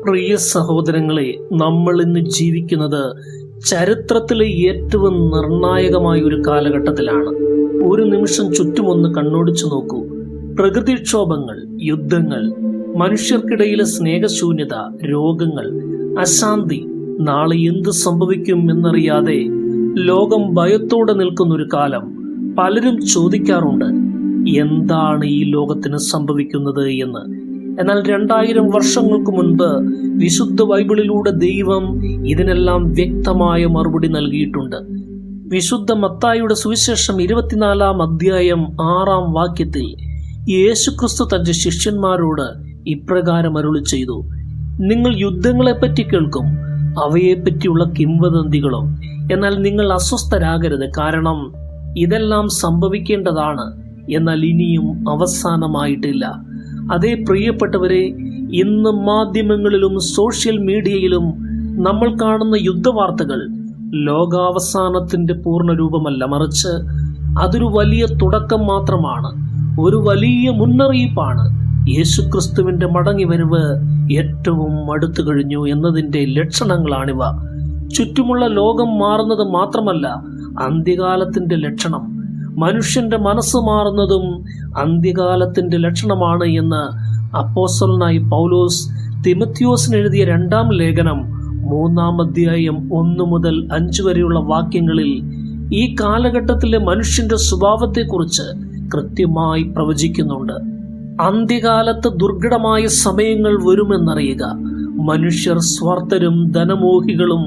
പ്രിയ സഹോദരങ്ങളെ, നമ്മൾ ഇന്ന് ജീവിക്കുന്നത് ചരിത്രത്തിലെ ഏറ്റവും നിർണായകമായ ഒരു കാലഘട്ടത്തിലാണ്. ഒരു നിമിഷം ചുറ്റുമൊന്ന് കണ്ണോടിച്ചു നോക്കൂ. പ്രകൃതിക്ഷോഭങ്ങൾ, യുദ്ധങ്ങൾ, മനുഷ്യർക്കിടയിലെ സ്നേഹശൂന്യത, രോഗങ്ങൾ, അശാന്തി, നാളെ എന്ത് സംഭവിക്കും എന്നറിയാതെ ലോകം ഭയത്തോടെ നിൽക്കുന്നൊരു കാലം. പലരും ചോദിക്കാറുണ്ട്, എന്താണ് ഈ ലോകത്തിന് സംഭവിക്കുന്നത് എന്ന്. എന്നാൽ 2000 വർഷങ്ങൾക്ക് മുൻപ് വിശുദ്ധ ബൈബിളിലൂടെ ദൈവം ഇതിനെല്ലാം വ്യക്തമായ മറുപടി നൽകിയിട്ടുണ്ട്. വിശുദ്ധ മത്തായിയുടെ സുവിശേഷം 24-ാം അധ്യായം 6-ാം വാക്യത്തിൽ യേശുക്രിസ്തു തന്റെ ശിഷ്യന്മാരോട് ഇപ്രകാരം അരുളി ചെയ്തു: നിങ്ങൾ യുദ്ധങ്ങളെപ്പറ്റി കേൾക്കും, അവയെപ്പറ്റിയുള്ള കിംവദന്തികളും. എന്നാൽ നിങ്ങൾ അസ്വസ്ഥരാകരുത്, കാരണം ഇതെല്ലാം സംഭവിക്കേണ്ടതാണ്, എന്നാൽ ഇനിയും അവസാനമായിട്ടില്ല. അതേ പ്രിയപ്പെട്ടവരെ, ഇന്ന് മാധ്യമങ്ങളിലും സോഷ്യൽ മീഡിയയിലും നമ്മൾ കാണുന്ന യുദ്ധവാർത്തകൾ ലോകാവസാനത്തിന്റെ പൂർണ്ണരൂപമല്ല, മറിച്ച് അതൊരു വലിയ തുടക്കം മാത്രമാണ്, ഒരു വലിയ മുന്നറിയിപ്പാണ്. യേശുക്രിസ്തുവിന്റെ മടങ്ങിവരവ് ഏറ്റവും അടുത്തു കഴിഞ്ഞു എന്നതിന്റെ ലക്ഷണങ്ങളാണിവ. ചുറ്റുമുള്ള ലോകം മാറുന്നത് മാത്രമല്ല അന്ത്യകാലത്തിന്റെ ലക്ഷണം. മനുഷ്യന്റെ മനസ്സ് മാറുന്നതും അന്ത്യകാലത്തിന്റെ ലക്ഷണമാണ് എന്ന് അപ്പോസ്തലനായ പൗലോസ് തിമോഥെയോസിന് എഴുതിയ 2-ാം ലേഖനം 3-ാം അധ്യായം 1 മുതൽ 5 വരെയുള്ള വാക്യങ്ങളിൽ ഈ കാലഘട്ടത്തിലെ മനുഷ്യന്റെ സ്വഭാവത്തെക്കുറിച്ച് കൃത്യമായി പ്രവചിക്കുന്നുണ്ട്. അന്ത്യകാലത്ത് ദുർഘടമായ സമയങ്ങൾ വരുമെന്നറിയുക. മനുഷ്യർ സ്വാർത്ഥരും ധനമോഹികളും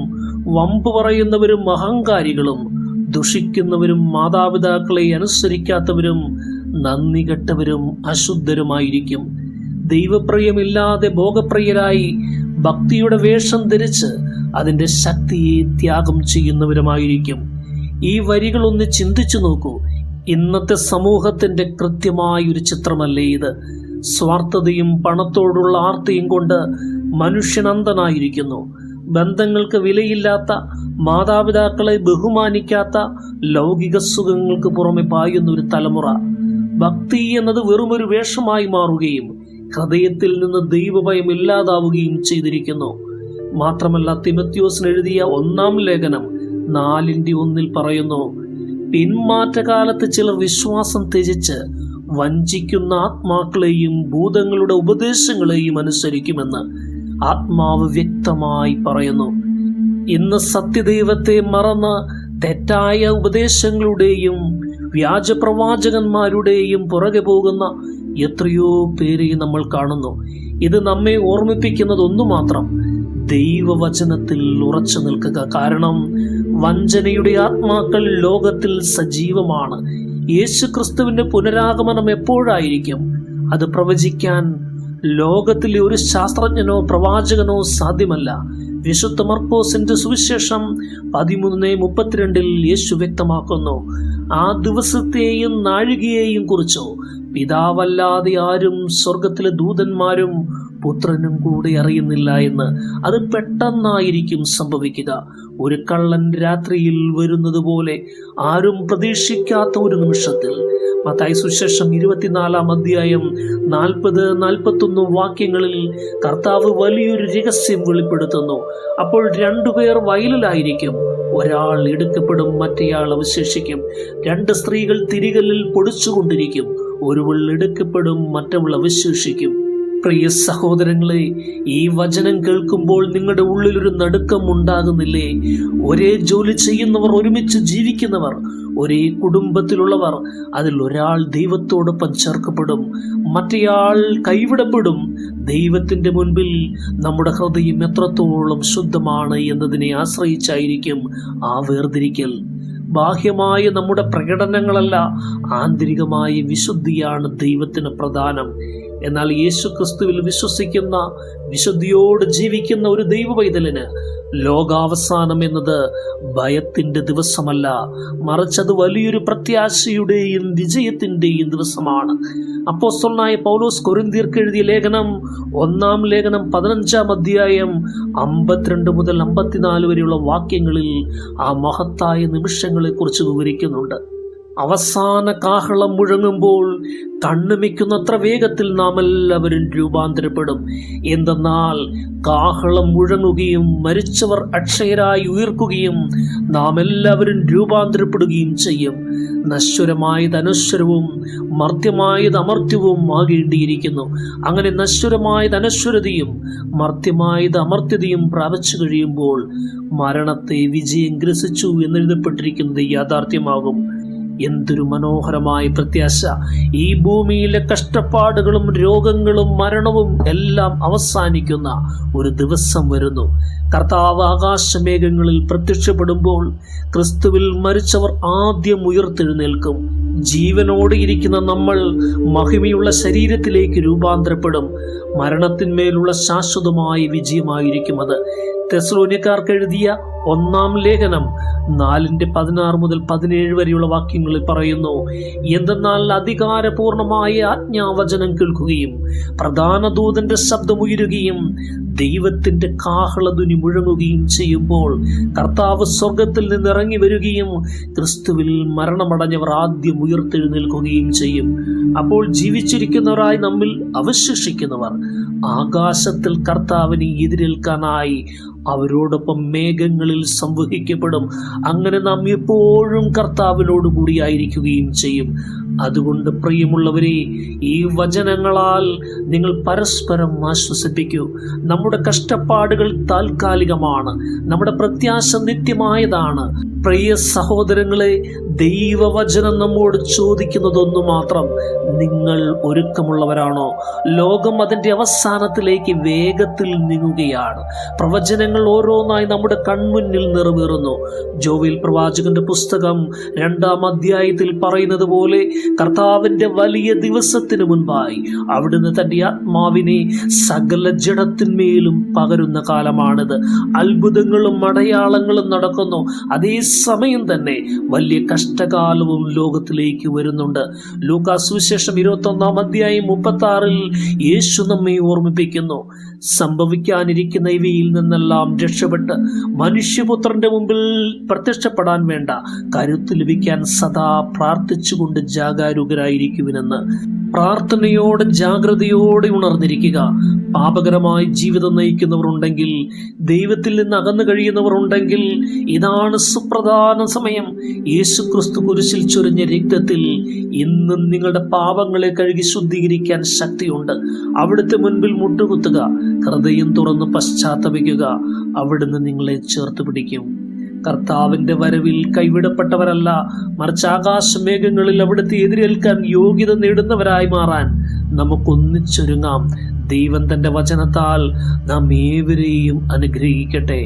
വമ്പ് പറയുന്നവരും അഹങ്കാരികളും ദുഷിക്കുന്നവരും മാതാപിതാക്കളെ അനുസരിക്കാത്തവരും നന്ദി കെട്ടവരും അശുദ്ധരുമായിരിക്കും. ദൈവപ്രിയമില്ലാതെ ഭോഗപ്രിയരായി ഭക്തിയുടെ വേഷം ധരിച്ച് അതിന്റെ ശക്തിയെ ത്യാഗം ചെയ്യുന്നവരുമായിരിക്കും. ഈ വരികളൊന്ന് ചിന്തിച്ചു നോക്കൂ. ഇന്നത്തെ സമൂഹത്തിന്റെ കൃത്യമായൊരു ചിത്രമല്ലേ ഇത്? സ്വാർത്ഥതയും പണത്തോടുള്ള ആർത്തിയും കൊണ്ട് മനുഷ്യൻ അന്ധനായിരിക്കുന്നു. ബന്ധങ്ങൾക്ക് വിലയില്ലാത്ത, മാതാപിതാക്കളെ ബഹുമാനിക്കാത്ത, ലൗകിക സുഖങ്ങൾക്ക് പുറമെ പായുന്ന ഒരു തലമുറ. ഭക്തി എന്നത് വെറുമൊരു വേഷമായി മാറുകയും ഹൃദയത്തിൽ നിന്ന് ദൈവഭയം ഇല്ലാതാവുകയും ചെയ്തിരിക്കുന്നു. മാത്രമല്ല, തിമോഥെയോസിന് എഴുതിയ 1-ാം ലേഖനം 4-1 പറയുന്നു: പിന്മാറ്റകാലത്ത് ചിലർ വിശ്വാസം ത്യജിച്ച് വഞ്ചിക്കുന്ന ആത്മാക്കളെയും ഭൂതങ്ങളുടെ ഉപദേശങ്ങളെയും അനുസരിക്കുമെന്ന് ആത്മാവ് വ്യക്തമായി പറയുന്നു. ഇന്ന് സത്യദൈവത്തെ മറന്ന് തെറ്റായ ഉപദേശങ്ങളുടെയും വ്യാജപ്രവാചകന്മാരുടെയും പുറകെ പോകുന്ന എത്രയോ പേരെ നമ്മൾ കാണുന്നു. ഇത് നമ്മെ ഓർമ്മിപ്പിക്കുന്നത് ഒന്നു മാത്രം: ദൈവവചനത്തിൽ ഉറച്ചു നിൽക്കുക. കാരണം വഞ്ചനയുടെ ആത്മാക്കൾ ലോകത്തിൽ സജീവമാണ്. യേശുക്രിസ്തുവിന്റെ പുനരാഗമനം എപ്പോഴായിരിക്കും? അത് പ്രവചിക്കാൻ ലോകത്തിലെ ഒരു ശാസ്ത്രജ്ഞനോ പ്രവാചകനോ സാധ്യമല്ല. വിശുദ്ധ മർക്കോസിന്റെ സുവിശേഷം 13:32 യേശു വ്യക്തമാക്കുന്നു: ആ ദിവസത്തെയും നാഴികയെയും കുറിച്ചോ പിതാവല്ലാതെ ആരും സ്വർഗത്തിലെ ദൂതന്മാരും പുത്രനും കൂടെ അറിയുന്നില്ല എന്ന്. അത് പെട്ടെന്നായിരിക്കും സംഭവിക്കുക. ഒരു കള്ളൻ രാത്രിയിൽ വരുന്നത് പോലെ, ആരും പ്രതീക്ഷിക്കാത്ത ഒരു നിമിഷത്തിൽ. മത്തായി സുവിശേഷം 24-ാം അധ്യായം 40-41 വാക്യങ്ങളിൽ കർത്താവ് വലിയൊരു രഹസ്യം വെളിപ്പെടുത്തുന്നു. അപ്പോൾ 2 പേർ വയലിലായിരിക്കും, ഒരാൾ എടുക്കപ്പെടും, മറ്റേയാൾ അവശേഷിക്കും. 2 സ്ത്രീകൾ തിരികല്ലിൽ പൊടിച്ചുകൊണ്ടിരിക്കും, ഒരുവൾ എടുക്കപ്പെടും, മറ്റവൾ അവശേഷിക്കും. പ്രിയ സഹോദരങ്ങളെ, ഈ വചനം കേൾക്കുമ്പോൾ നിങ്ങളുടെ ഉള്ളിലൊരു നടുക്കം ഉണ്ടാകുന്നില്ലേ? ഒരേ ജോലി ചെയ്യുന്നവർ, ഒരുമിച്ച് ജീവിക്കുന്നവർ, ഒരേ കുടുംബത്തിലുള്ളവർ, അതിൽ ഒരാൾ ദൈവത്തോടൊപ്പം ചേർക്കപ്പെടും, മറ്റേയാൾ കൈവിടപ്പെടും. ദൈവത്തിന്റെ മുൻപിൽ നമ്മുടെ ഹൃദയം എത്രത്തോളം ശുദ്ധമാണ് എന്നതിനെ ആശ്രയിച്ചായിരിക്കും ആ വേർതിരിക്കൽ. ബാഹ്യമായ നമ്മുടെ പ്രകടനങ്ങളല്ല, ആന്തരികമായ വിശുദ്ധിയാണ് ദൈവത്തിന് പ്രധാനം. എന്നാൽ യേശുക്രിസ്തുവിൽ വിശ്വസിക്കുന്ന, വിശുദ്ധിയോട് ജീവിക്കുന്ന ഒരു ദൈവ പൈതലിന് ലോകാവസാനം എന്നത് ഭയത്തിന്റെ ദിവസമല്ല, മറിച്ച് അത് വലിയൊരു പ്രത്യാശയുടെയും വിജയത്തിന്റെയും ദിവസമാണ്. അപ്പോസ്തലനായ പൗലോസ് കൊരിന്ത്യർക്ക് എഴുതിയ ലേഖനം 1-ാം ലേഖനം 15-ാം അധ്യായം 52 മുതൽ 54 വരെയുള്ള വാക്യങ്ങളിൽ ആ മഹത്തായ നിമിഷങ്ങളെ കുറിച്ച് വിവരിക്കുന്നുണ്ട്. അവസാന കാഹളം മുഴങ്ങുമ്പോൾ കണ്ണുമിക്കുന്നത്ര വേഗത്തിൽ നാം എല്ലാവരും രൂപാന്തരപ്പെടും. എന്തെന്നാൽ കാഹളം മുഴങ്ങുകയും മരിച്ചവർ അക്ഷയരായി ഉയർക്കുകയും നാം എല്ലാവരും രൂപാന്തരപ്പെടുകയും ചെയ്യും. നശ്വരമായത് അനശ്വരവും മർത്യമായത് അമർത്യവും ആകേണ്ടിയിരിക്കുന്നു. അങ്ങനെ നശ്വരമായത് അനശ്വരതയും മർത്യമായത് അമർത്യതയും പ്രാപിച്ചു കഴിയുമ്പോൾ മരണത്തെ വിജയം ഗ്രസിച്ചു എന്നെഴുതപ്പെട്ടിരിക്കുന്നത് യാഥാർത്ഥ്യമാകും. എന്തൊരു മനോഹരമായ പ്രത്യാശ! ഈ ഭൂമിയിലെ കഷ്ടപ്പാടുകളും രോഗങ്ങളും മരണവും എല്ലാം അവസാനിക്കുന്ന ഒരു ദിവസം വരുന്നു. കർത്താവ് ആകാശമേഘങ്ങളിൽ പ്രത്യക്ഷപ്പെടുമ്പോൾ ക്രിസ്തുവിൽ മരിച്ചവർ ആദ്യം ഉയർത്തെഴുന്നേൽക്കും. ജീവനോടെ ഇരിക്കുന്ന നമ്മൾ മഹിമയുള്ള ശരീരത്തിലേക്ക് രൂപാന്തരപ്പെടും. മരണത്തിന്മേലുള്ള ശാശ്വതമായ വിജയമായിരിക്കും അത്. തെസ്സലോനിക്കർക്ക് എഴുതിയ 1-ാം ലേഖനം 4:16 മുതൽ 17 വരെയുള്ള വാക്യങ്ങളിൽ പറയുന്നു, എന്തെന്നാൽ അധികാരപൂർണമായ ആജ്ഞാവചനം കേൾക്കുകയും പ്രധാന ദൂതന്റെ ശബ്ദമുയരുകയും ദൈവത്തിന്റെ കാഹളധ്വനി മുഴങ്ങുകയും ചെയ്യുമ്പോൾ കർത്താവ് സ്വർഗത്തിൽ നിന്ന് ഇറങ്ങി വരികയും ക്രിസ്തുവിൽ മരണമടഞ്ഞവർ ആദ്യം ഉയർത്തെഴുന്നേൽക്കുകയും ചെയ്യും. അപ്പോൾ ജീവിച്ചിരിക്കുന്നവരായി നമ്മിൽ അവശേഷിക്കുന്നവർ ആകാശത്തിൽ കർത്താവിനെ എതിരേൽക്കാനായി അവരോടൊപ്പം മേഘങ്ങളിൽ സംവഹിക്കപ്പെടും. അങ്ങനെ നാം എപ്പോഴും കർത്താവിനോട് കൂടിയായിരിക്കുകയും ചെയ്യും. അതുകൊണ്ട് പ്രിയമുള്ളവരെ, ഈ വചനങ്ങളാൽ നിങ്ങൾ പരസ്പരം ആശ്വസിപ്പിക്കൂ. നമ്മുടെ കഷ്ടപ്പാടുകൾ താൽക്കാലികമാണ്, നമ്മുടെ പ്രത്യാശ നിത്യമായതാണ്. പ്രിയ സഹോദരങ്ങളെ, ദൈവവചനം നമ്മോട് ചോദിക്കുന്നതൊന്നു മാത്രം: നിങ്ങൾ ഒരുക്കമുള്ളവരാണോ? ലോകം അതിൻ്റെ അവസാനത്തിലേക്ക് വേഗത്തിൽ നീങ്ങുകയാണ്. പ്രവചനങ്ങൾ ഓരോന്നായി നമ്മുടെ കൺമുന്നിൽ നിറവേറുന്നു. ജോവേൽ പ്രവാചകന്റെ പുസ്തകം 2-ാം അധ്യായത്തിൽ പറയുന്നത് പോലെ കർത്താവിന്റെ വലിയ ദിവസത്തിന് മുൻപായി അവിടുന്ന് തന്റെ ആത്മാവിനെ സകല ജഡത്തിന്മേലും പകരുന്ന കാലമാണിത്. അത്ഭുതങ്ങളും അടയാളങ്ങളും നടക്കുന്നു. അതേ സമയം തന്നെ വലിയ കഷ്ടകാലവും ലോകത്തിലേക്ക് വരുന്നുണ്ട്. ലൂക്കാസ് സുവിശേഷം 21-ാം അധ്യായം 36-ൽ യേശു നമ്മെ ഓർമ്മിപ്പിക്കുന്നു, സംഭവിക്കാനിരിക്കുന്ന ഇവയിൽ നിന്നെല്ലാം രക്ഷപ്പെട്ട് മനുഷ്യപുത്രന്റെ മുമ്പിൽ പ്രത്യക്ഷപ്പെടാൻ വേണ്ട കരുത്ത് ലഭിക്കാൻ സദാ പ്രാർത്ഥിച്ചുകൊണ്ട് ജാഗരൂകരായിരിക്കുവിനെന്ന്. പ്രാർത്ഥനയോടെ ജാഗ്രതയോടെ ഉണർന്നിരിക്കുക. പാപകരമായ ജീവിതം നയിക്കുന്നവർ ഉണ്ടെങ്കിൽ, ദൈവത്തിൽ നിന്ന് അകന്നു കഴിയുന്നവർ ഉണ്ടെങ്കിൽ, ഇതാണ് സുപ്രധാന സമയം. യേശുക്രിസ്തു കുരിശിൽ ചൊരിഞ്ഞ രക്തത്തിൽ ഇന്നും നിങ്ങളുടെ പാപങ്ങളെ കഴുകി ശുദ്ധീകരിക്കാൻ ശക്തിയുണ്ട്. അവിടുത്തെ മുൻപിൽ മുട്ടുകുത്തുക, ഹൃദയം തുറന്ന് പശ്ചാത്തപിക്കുക. അവിടുന്ന് നിങ്ങളെ ചേർത്ത് പിടിക്കും. കർത്താവിന്റെ വരവിൽ കൈവിടപ്പെട്ടവരല്ല, മറിച്ച് ആകാശമേഘങ്ങളിൽ അവിടുത്തെ എതിരേൽക്കാൻ യോഗ്യത നേടുന്നവരായി മാറാൻ നമുക്കൊന്നിച്ചൊരുങ്ങാം. ദൈവം തന്റെ വചനത്താൽ നാം ഏവരെയും അനുഗ്രഹിക്കട്ടെ.